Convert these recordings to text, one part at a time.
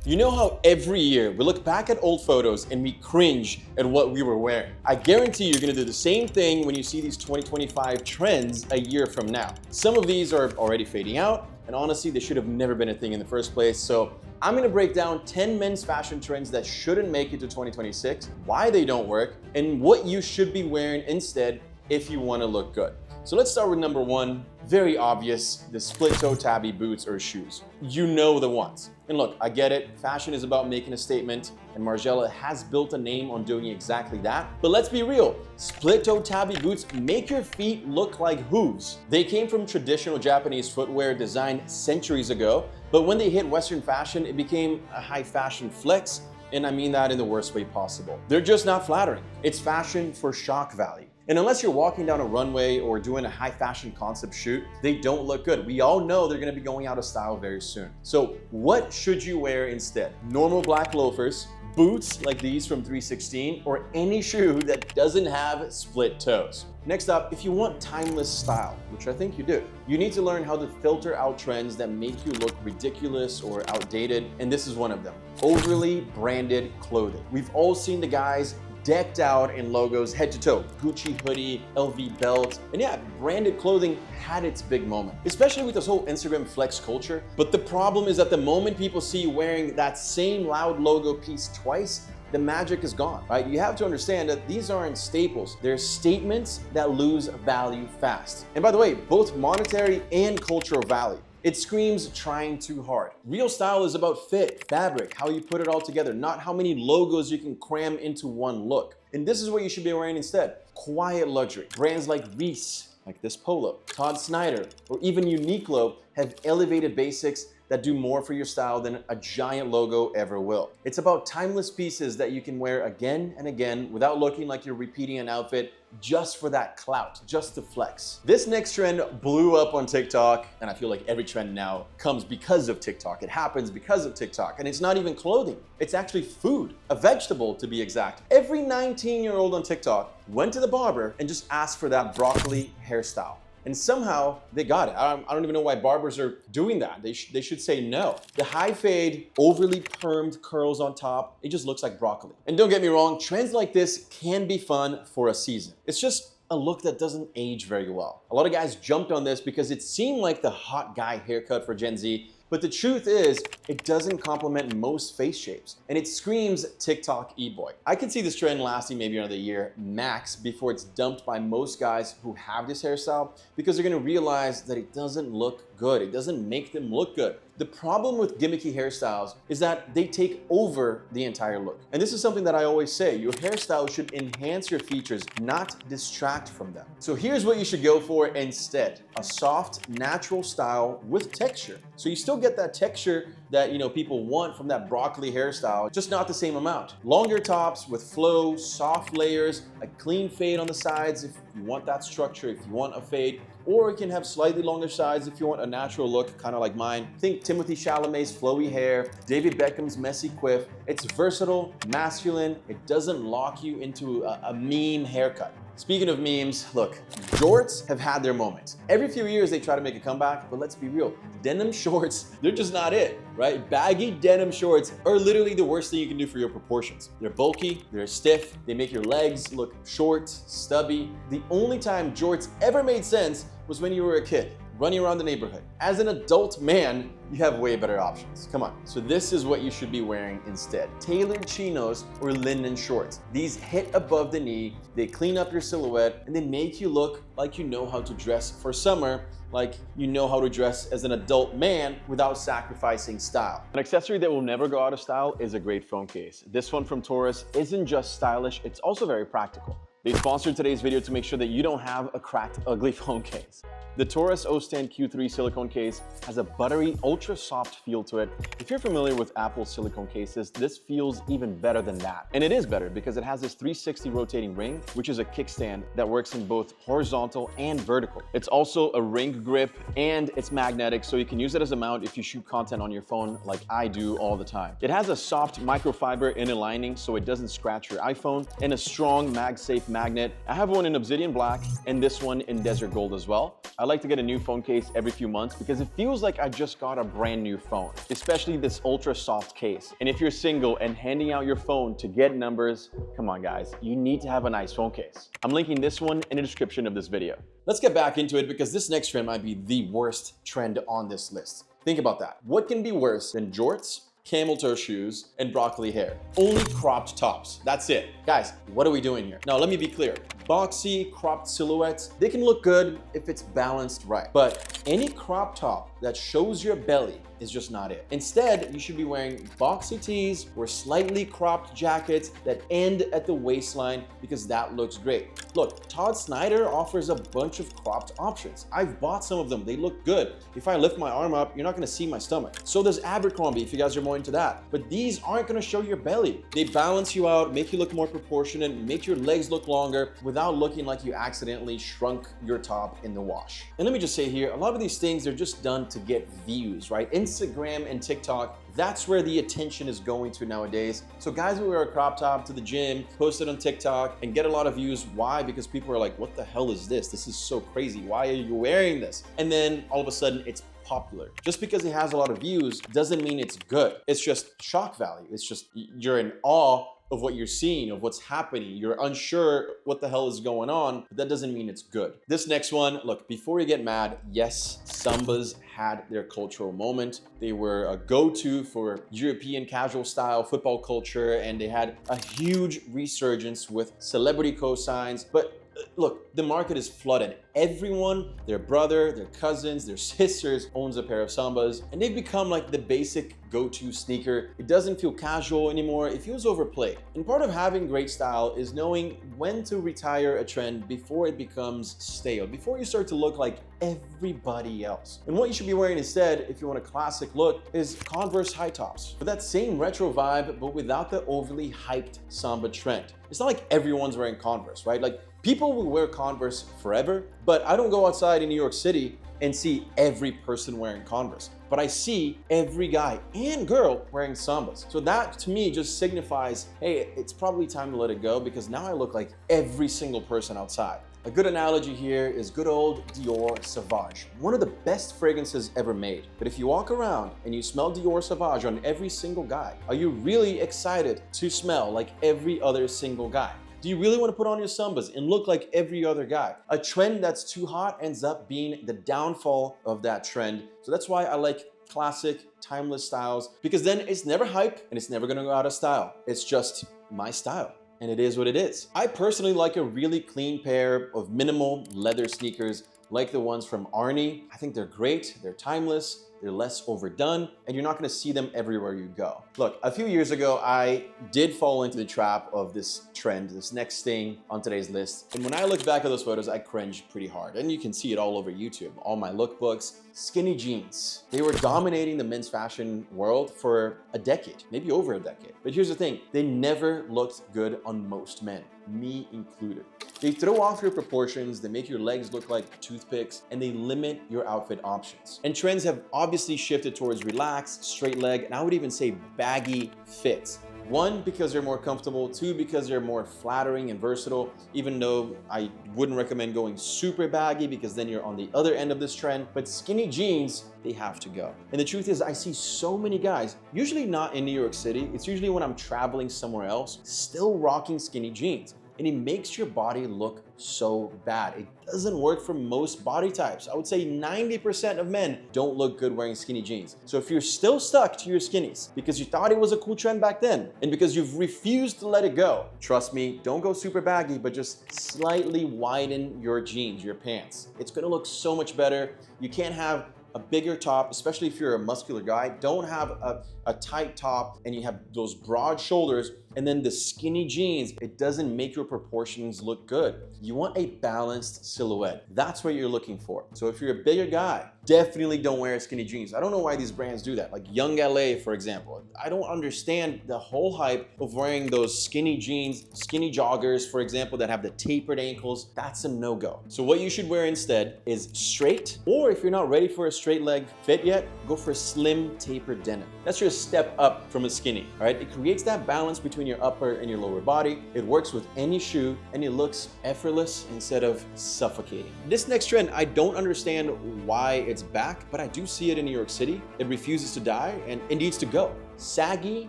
You know how every year we look back at old photos and we cringe at what we were wearing? I guarantee you're gonna do the same thing when you see these 2025 trends a year from now. Some of these are already fading out, and honestly, they should have never been a thing in the first place. So I'm gonna break down 10 men's fashion trends that shouldn't make it to 2026, why they don't work, and what you should be wearing instead if you wanna look good. So let's start with number one, very obvious, the split-toe Tabi boots or shoes. You know the ones. And look, I get it, fashion is about making a statement, and Margiela has built a name on doing exactly that. But let's be real, split-toe Tabi boots make your feet look like hooves. They came from traditional Japanese footwear designed centuries ago, but when they hit Western fashion, it became a high fashion flex, and I mean that in the worst way possible. They're just not flattering. It's fashion for shock value. And unless you're walking down a runway or doing a high fashion concept shoot, they don't look good. We all know they're gonna be going out of style very soon. So what should you wear instead? Normal black loafers, boots like these from 316, or any shoe that doesn't have split toes. Next up, if you want timeless style, which I think you do, you need to learn how to filter out trends that make you look ridiculous or outdated, and this is one of them. Overly branded clothing. We've all seen the guys decked out in logos head to toe, Gucci hoodie, LV belt, and yeah, branded clothing had its big moment, especially with this whole Instagram flex culture. But the problem is that the moment people see you wearing that same loud logo piece twice, the magic is gone, right? You have to understand that these aren't staples. They're statements that lose value fast. And by the way, both monetary and cultural value. It screams trying too hard. Real style is about fit, fabric, how you put it all together, not how many logos you can cram into one look. And this is what you should be wearing instead. Quiet luxury. Brands like Reese, like this polo, Todd Snyder, or even Uniqlo have elevated basics that do more for your style than a giant logo ever will. It's about timeless pieces that you can wear again and again without looking like you're repeating an outfit just for that clout, just to flex. This next trend blew up on TikTok, and I feel like every trend now comes because of TikTok. It happens because of TikTok, and it's not even clothing. It's actually food, a vegetable to be exact. Every 19-year-old on TikTok went to the barber and just asked for that broccoli hairstyle. And somehow they got it. I don't even know why barbers are doing that. They should say no. The high fade, overly permed curls on top, it just looks like broccoli. And don't get me wrong, trends like this can be fun for a season. It's just a look that doesn't age very well. A lot of guys jumped on this because it seemed like the hot guy haircut for Gen Z, but the truth is, it doesn't complement most face shapes, and it screams TikTok e-boy. I can see this trend lasting maybe another year max before it's dumped by most guys who have this hairstyle, because they're gonna realize that it doesn't look good. It doesn't make them look good. The problem with gimmicky hairstyles is that they take over the entire look. And this is something that I always say, your hairstyle should enhance your features, not distract from them. So here's what you should go for instead. A soft, natural style with texture. So you still get that texture that people want from that broccoli hairstyle, just not the same amount. Longer tops with flow, soft layers, a clean fade on the sides if you want that structure, if you want a fade, or you can have slightly longer sides if you want a natural look, kind of like mine. Think Timothée Chalamet's flowy hair, David Beckham's messy quiff. It's versatile, masculine, it doesn't lock you into a meme haircut. Speaking of memes, look, jorts have had their moments. Every few years they try to make a comeback, but let's be real, denim shorts, they're just not it, right? Baggy denim shorts are literally the worst thing you can do for your proportions. They're bulky, they're stiff, they make your legs look short, stubby. The only time jorts ever made sense was when you were a kid, running around the neighborhood. As an adult man, you have way better options. Come on. So this is what you should be wearing instead. Tailored chinos or linen shorts. These hit above the knee, they clean up your silhouette, and they make you look like you know how to dress for summer, like you know how to dress as an adult man without sacrificing style. An accessory that will never go out of style is a great phone case. This one from Taurus isn't just stylish, it's also very practical. They sponsored today's video to make sure that you don't have a cracked, ugly phone case. The Taurus O-Stand Q3 silicone case has a buttery, ultra soft feel to it. If you're familiar with Apple's silicone cases, this feels even better than that. And it is better because it has this 360 rotating ring, which is a kickstand that works in both horizontal and vertical. It's also a ring grip and it's magnetic, so you can use it as a mount if you shoot content on your phone like I do all the time. It has a soft microfiber inner lining so it doesn't scratch your iPhone, and a strong MagSafe magnet. I have one in obsidian black and this one in desert gold as well. I like to get a new phone case every few months because it feels like I just got a brand new phone, especially this ultra soft case. And if you're single and handing out your phone to get numbers, come on guys, you need to have a nice phone case. I'm linking this one in the description of this video. Let's get back into it because this next trend might be the worst trend on this list. Think about that. What can be worse than jorts, camel toe shoes, and broccoli hair? Only cropped tops. That's it. Guys, what are we doing here? Now, let me be clear. Boxy, cropped silhouettes, they can look good if it's balanced right. But any crop top that shows your belly is just not it. Instead, you should be wearing boxy tees or slightly cropped jackets that end at the waistline because that looks great. Look, Todd Snyder offers a bunch of cropped options. I've bought some of them. They look good. If I lift my arm up, you're not gonna see my stomach. So does Abercrombie if you guys are more into that. But these aren't gonna show your belly. They balance you out, make you look more proportionate, make your legs look longer without looking like you accidentally shrunk your top in the wash. And let me just say here, a lot of these things are just done to get views, right? Instagram and TikTok, that's where the attention is going to nowadays. So guys will wear a crop top to the gym, post it on TikTok, and get a lot of views. Why? Because people are like, what the hell is this? This is so crazy. Why are you wearing this? And then all of a sudden it's popular. Just because it has a lot of views doesn't mean it's good. It's just shock value. It's just you're in awe of what you're seeing, of what's happening. You're unsure what the hell is going on, but that doesn't mean it's good. This next one, look, before you get mad, yes, Sambas had their cultural moment. They were a go-to for European casual style football culture, and they had a huge resurgence with celebrity cosigns. But look, the market is flooded. Everyone, their brother, their cousins, their sisters owns a pair of Sambas, and they've become like the basic go-to sneaker. It doesn't feel casual anymore. It feels overplayed. And part of having great style is knowing when to retire a trend before it becomes stale, before you start to look like everybody else. And what you should be wearing instead, if you want a classic look, is Converse high tops with that same retro vibe, but without the overly hyped Samba trend. It's not like everyone's wearing Converse, right? Like, people will wear Converse forever, but I don't go outside in New York City and see every person wearing Converse, but I see every guy and girl wearing Sambas. So that to me just signifies, hey, it's probably time to let it go because now I look like every single person outside. A good analogy here is good old Dior Sauvage, one of the best fragrances ever made. But if you walk around and you smell Dior Sauvage on every single guy, are you really excited to smell like every other single guy? Do you really want to put on your Sambas and look like every other guy? A trend that's too hot ends up being the downfall of that trend. So that's why I like classic, timeless styles, because then it's never hype and it's never gonna go out of style. It's just my style. And it is what it is. I personally like a really clean pair of minimal leather sneakers like the ones from Arnie. I think they're great, they're timeless, they're less overdone, and you're not gonna see them everywhere you go. Look, a few years ago, I did fall into the trap of this trend, this next thing on today's list. And when I look back at those photos, I cringe pretty hard. And you can see it all over YouTube, all my lookbooks. Skinny jeans. They were dominating the men's fashion world for a decade, maybe over a decade. But here's the thing, they never looked good on most men, me included. They throw off your proportions, they make your legs look like toothpicks, and they limit your outfit options. And trends have obviously shifted towards relaxed, straight leg, and I would even say baggy fits. One, because they're more comfortable. Two, because they're more flattering and versatile, even though I wouldn't recommend going super baggy because then you're on the other end of this trend. But skinny jeans, they have to go. And the truth is, I see so many guys, usually not in New York City, it's usually when I'm traveling somewhere else, still rocking skinny jeans. And it makes your body look so bad. It doesn't work for most body types. I would say 90% of men don't look good wearing skinny jeans. So if you're still stuck to your skinnies because you thought it was a cool trend back then, and because you've refused to let it go, trust me, don't go super baggy, but just slightly widen your jeans, your pants. It's gonna look so much better. You can't have a bigger top, especially if you're a muscular guy. Don't have a tight top and you have those broad shoulders and then the skinny jeans. It doesn't make your proportions look good. You want a balanced silhouette. That's what you're looking for. So if you're a bigger guy definitely don't wear skinny jeans. I don't know why these brands do that. Like Young LA, for example. I don't understand the whole hype of wearing those skinny jeans, skinny joggers, for example, that have the tapered ankles. That's a no-go. So what you should wear instead is straight, or if you're not ready for a straight leg fit yet, go for a slim tapered denim. That's your step up from a skinny, all right? It creates that balance between your upper and your lower body. It works with any shoe, and it looks effortless instead of suffocating. This next trend, I don't understand why it's back, but I do see it in New York City. It refuses to die, and it needs to go. Saggy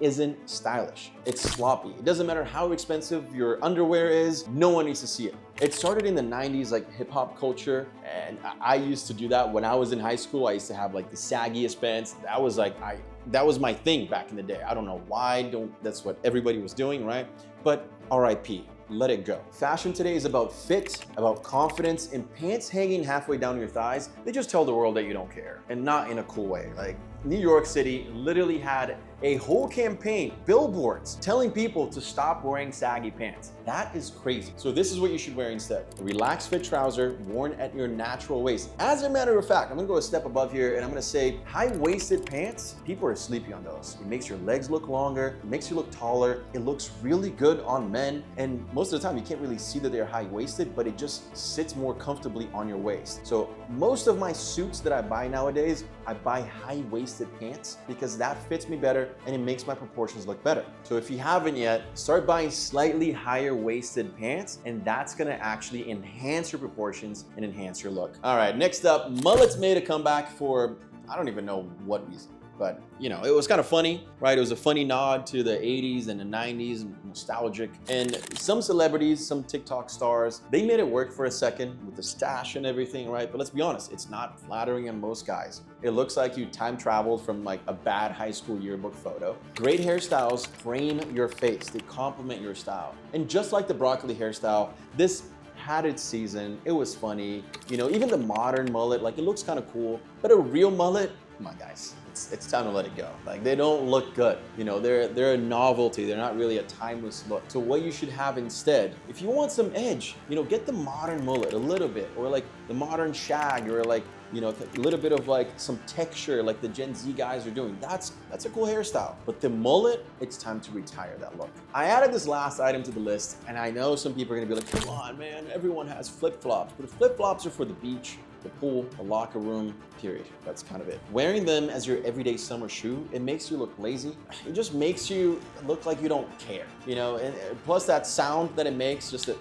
isn't stylish. It's sloppy. It doesn't matter how expensive your underwear is, no one needs to see it. It started in the 90s, like hip hop culture, and I used to do that when I was in high school. I used to have like the saggiest pants. That was my thing back in the day. I don't know why, that's what everybody was doing, right? But RIP. Let it go. Fashion today is about fit, about confidence, and pants hanging halfway down your thighs, they just tell the world that you don't care, and not in a cool way. Like New York City literally had a whole campaign, billboards, telling people to stop wearing saggy pants. That is crazy. So this is what you should wear instead. A relaxed fit trouser worn at your natural waist. As a matter of fact, I'm gonna go a step above here and I'm gonna say high-waisted pants, people are sleepy on those. It makes your legs look longer, it makes you look taller, it looks really good on men, and most of the time you can't really see that they're high-waisted, but it just sits more comfortably on your waist. So most of my suits that I buy nowadays, I buy high-waisted pants because that fits me better and it makes my proportions look better. So if you haven't yet, start buying slightly higher waisted pants, and that's gonna actually enhance your proportions and enhance your look. All right, next up, mullets made a comeback for, I don't even know what reason, but you know, it was kind of funny, right? It was a funny nod to the 80s and the 90s, nostalgic. And some celebrities, some TikTok stars, they made it work for a second with the stash and everything, right? But let's be honest, it's not flattering on most guys. It looks like you time traveled from like a bad high school yearbook photo. Great hairstyles frame your face, they complement your style. And just like the broccoli hairstyle, this had its season, it was funny. You know, even the modern mullet, like it looks kind of cool, but a real mullet, come on guys, it's time to let it go. Like they don't look good. You know, they're a novelty. They're not really a timeless look. So what you should have instead, if you want some edge, you know, get the modern mullet a little bit, or like the modern shag, or like, you know, a little bit of like some texture like the Gen Z guys are doing. That's a cool hairstyle. But the mullet, it's time to retire that look. I added this last item to the list, and I know some people are gonna be like, come on, man, everyone has flip-flops. But the flip-flops are for the beach, the pool, the locker room, period. That's kind of it. Wearing them as your everyday summer shoe, it makes you look lazy. It just makes you look like you don't care, you know? And plus that sound that it makes, just that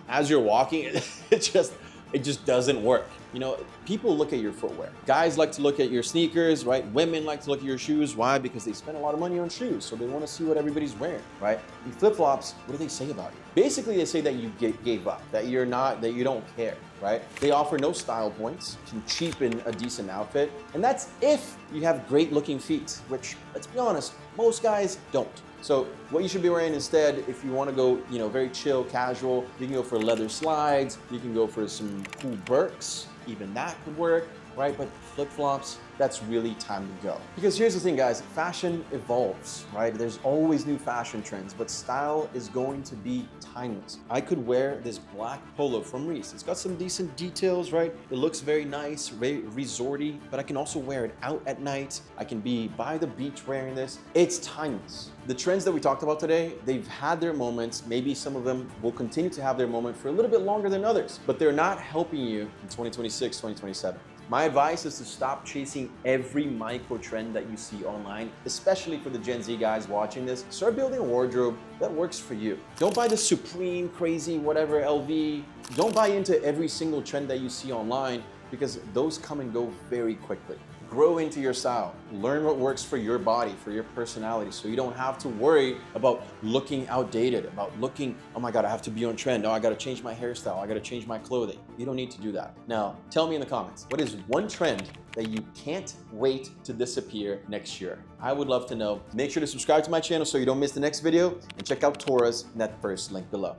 as you're walking, it just doesn't work. You know, people look at your footwear. Guys like to look at your sneakers, right? Women like to look at your shoes. Why? Because they spend a lot of money on shoes, so they want to see what everybody's wearing, right? And flip-flops, what do they say about you? Basically, they say that you gave up, that you don't care, right? They offer no style points, can cheapen a decent outfit, and that's if you have great-looking feet, which, let's be honest, most guys don't. So what you should be wearing instead, if you want to go, you know, very chill, casual, you can go for leather slides, you can go for some cool Birks, even that could work, right? But flip-flops, that's really time to go. Because here's the thing, guys, fashion evolves, right? There's always new fashion trends, but style is going to be timeless. I could wear this black polo from Reese. It's got some decent details, right? It looks very nice, very resorty, but I can also wear it out at night. I can be by the beach wearing this. It's timeless. The trends that we talked about today, they've had their moments. Maybe some of them will continue to have their moment for a little bit longer than others, but they're not helping you in 2026, 2027. My advice is to stop chasing every micro trend that you see online, especially for the Gen Z guys watching this. Start building a wardrobe that works for you. Don't buy the Supreme, crazy, whatever, LV. Don't buy into every single trend that you see online, because those come and go very quickly. Grow into your style. Learn what works for your body, for your personality, so you don't have to worry about looking outdated, about looking, oh my God, I have to be on trend. Oh, I gotta change my hairstyle. I gotta change my clothing. You don't need to do that. Now, tell me in the comments, what is one trend that you can't wait to disappear next year? I would love to know. Make sure to subscribe to my channel so you don't miss the next video, and check out Tora's in that first link below.